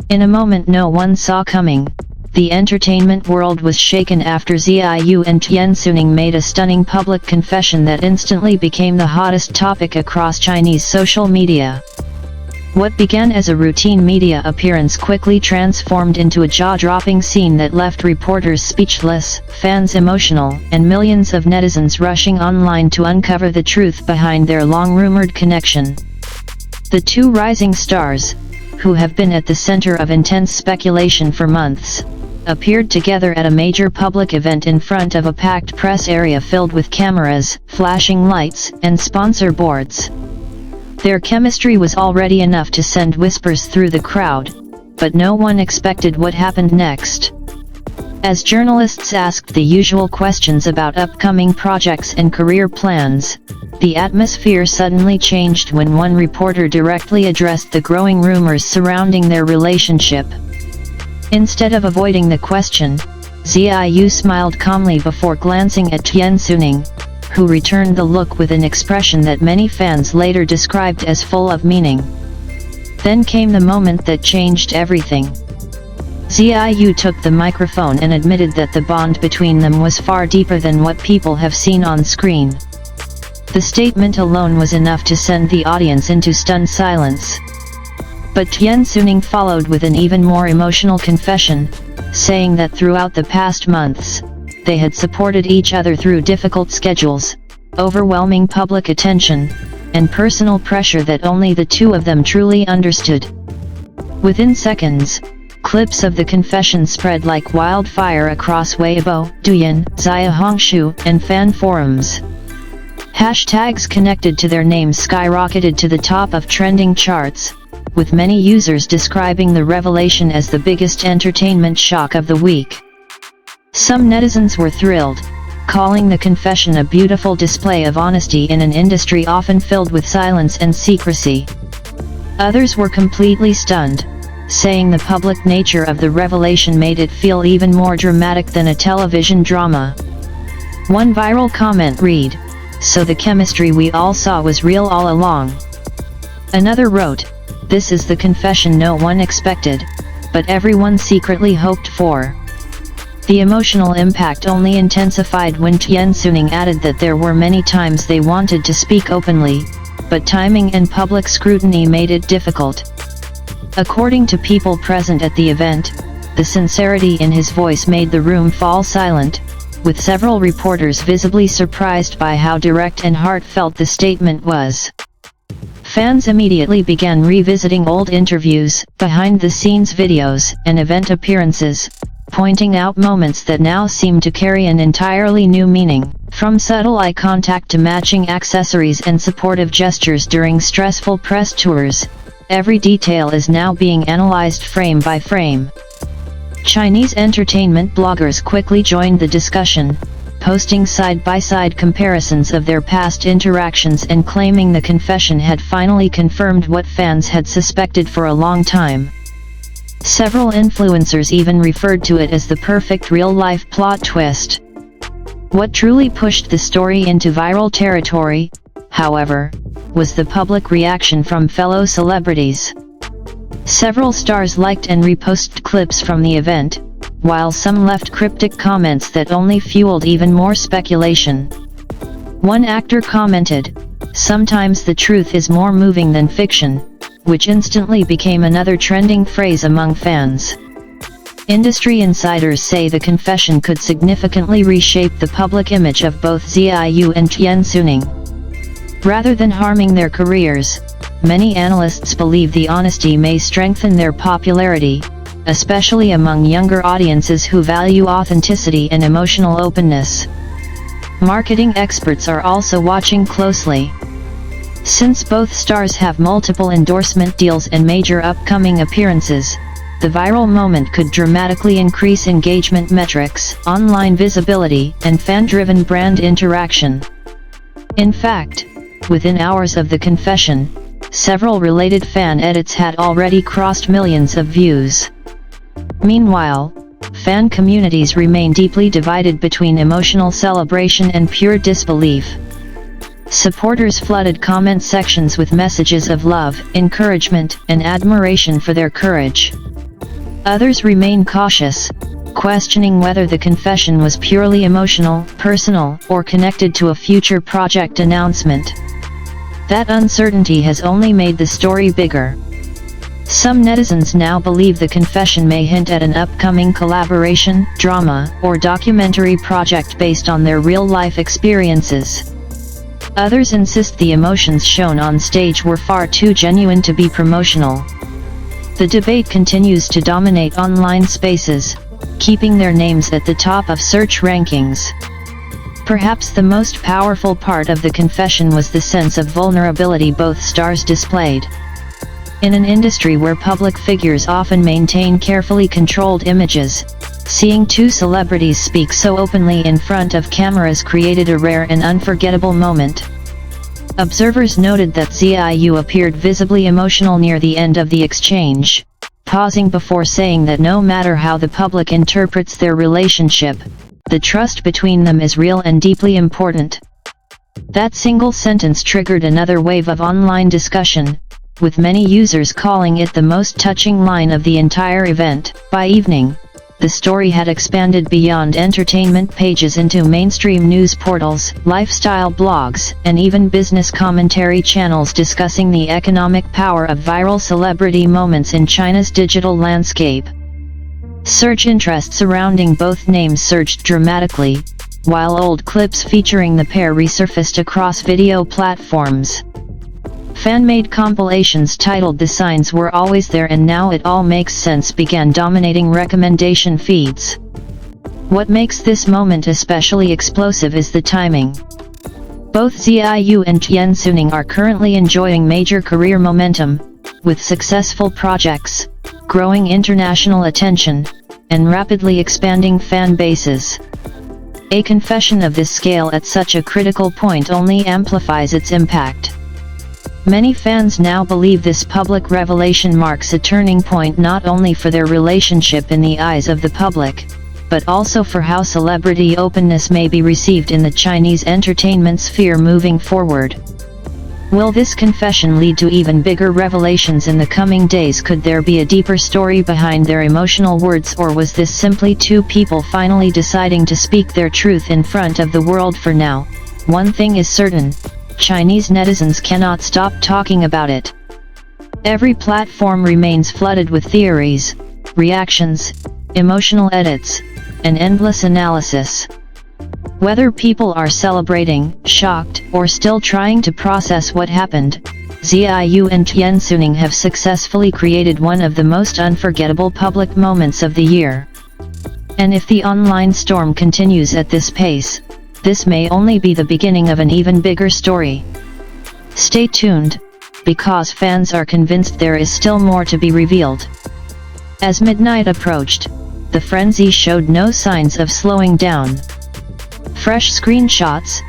In a moment no one saw coming, the entertainment world was shaken after Ziyu and Tian Xuning made a stunning public confession that instantly became the hottest topic across Chinese social media. What began as a routine media appearance quickly transformed into a jaw-dropping scene that left reporters speechless, fans emotional, and millions of netizens rushing online to uncover the truth behind their long-rumored connection. The two rising stars, who have been at the center of intense speculation for months, appeared together at a major public event in front of a packed press area filled with cameras, flashing lights, and sponsor boards. Their chemistry was already enough to send whispers through the crowd, but no one expected what happened next. As journalists asked the usual questions about upcoming projects and career plans, the atmosphere suddenly changed when one reporter directly addressed the growing rumors surrounding their relationship. Instead of avoiding the question, Ziyu smiled calmly before glancing at Tian Xuning, who returned the look with an expression that many fans later described as full of meaning. Then came the moment that changed everything. Ziyu took the microphone and admitted that the bond between them was far deeper than what people have seen on screen. The statement alone was enough to send the audience into stunned silence. But Tian Xuning followed with an even more emotional confession, saying that throughout the past months, they had supported each other through difficult schedules, overwhelming public attention, and personal pressure that only the two of them truly understood. Within seconds, clips of the confession spread like wildfire across Weibo, Douyin, Xiaohongshu, and fan forums. Hashtags connected to their names skyrocketed to the top of trending charts, with many users describing the revelation as the biggest entertainment shock of the week. Some netizens were thrilled, calling the confession a beautiful display of honesty in an industry often filled with silence and secrecy. Others were completely stunned, saying the public nature of the revelation made it feel even more dramatic than a television drama. One viral comment read, "So the chemistry we all saw was real all along." Another wrote, "This is the confession no one expected, but everyone secretly hoped for." The emotional impact only intensified when Tian Xuning added that there were many times they wanted to speak openly, but timing and public scrutiny made it difficult. According to people present at the event, the sincerity in his voice made the room fall silent, with several reporters visibly surprised by how direct and heartfelt the statement was. Fans immediately began revisiting old interviews, behind-the-scenes videos, and event appearances, pointing out moments that now seem to carry an entirely new meaning, from subtle eye contact to matching accessories and supportive gestures during stressful press tours. Every detail is now being analyzed frame by frame. Chinese entertainment bloggers quickly joined the discussion, posting side-by-side comparisons of their past interactions and claiming the confession had finally confirmed what fans had suspected for a long time. Several influencers even referred to it as the perfect real-life plot twist. What truly pushed the story into viral territory, however, was the public reaction from fellow celebrities. Several stars liked and reposted clips from the event, while some left cryptic comments that only fueled even more speculation. One actor commented, "Sometimes the truth is more moving than fiction," which instantly became another trending phrase among fans. Industry insiders say the confession could significantly reshape the public image of both Ziyu and Tian Xuning. Rather than harming their careers, many analysts believe the honesty may strengthen their popularity, especially among younger audiences who value authenticity and emotional openness. Marketing experts are also watching closely. Since both stars have multiple endorsement deals and major upcoming appearances, the viral moment could dramatically increase engagement metrics, online visibility, and fan-driven brand interaction. In fact, within hours of the confession, several related fan edits had already crossed millions of views. Meanwhile, fan communities remain deeply divided between emotional celebration and pure disbelief. Supporters flooded comment sections with messages of love, encouragement, and admiration for their courage. Others remain cautious, questioning whether the confession was purely emotional, personal, or connected to a future project announcement. That uncertainty has only made the story bigger. Some netizens now believe the confession may hint at an upcoming collaboration, drama, or documentary project based on their real-life experiences. Others insist the emotions shown on stage were far too genuine to be promotional. The debate continues to dominate online spaces, keeping their names at the top of search rankings. Perhaps the most powerful part of the confession was the sense of vulnerability both stars displayed. In an industry where public figures often maintain carefully controlled images, seeing two celebrities speak so openly in front of cameras created a rare and unforgettable moment. Observers noted that Xiaoyu appeared visibly emotional near the end of the exchange, pausing before saying that no matter how the public interprets their relationship, the trust between them is real and deeply important. That single sentence triggered another wave of online discussion, with many users calling it the most touching line of the entire event. By evening, the story had expanded beyond entertainment pages into mainstream news portals, lifestyle blogs, and even business commentary channels discussing the economic power of viral celebrity moments in China's digital landscape. Search interest surrounding both names surged dramatically, while old clips featuring the pair resurfaced across video platforms. Fan-made compilations titled "The Signs Were Always There and Now It All Makes Sense" began dominating recommendation feeds. What makes this moment especially explosive is the timing. Both Xiaoyu and Tian Xuning are currently enjoying major career momentum, with successful projects, growing international attention, and rapidly expanding fan bases. A confession of this scale at such a critical point only amplifies its impact. Many fans now believe this public revelation marks a turning point not only for their relationship in the eyes of the public, but also for how celebrity openness may be received in the Chinese entertainment sphere moving forward. Will this confession lead to even bigger revelations in the coming days? Could there be a deeper story behind their emotional words, or was this simply two people finally deciding to speak their truth in front of the world? For now, one thing is certain: Chinese netizens cannot stop talking about it. Every platform remains flooded with theories, reactions, emotional edits, and endless analysis. Whether people are celebrating, shocked, or still trying to process what happened, Xiaoyu and Tian Xuning have successfully created one of the most unforgettable public moments of the year. And if the online storm continues at this pace, this may only be the beginning of an even bigger story. Stay tuned, because fans are convinced there is still more to be revealed. As midnight approached, the frenzy showed no signs of slowing down. Fresh screenshots,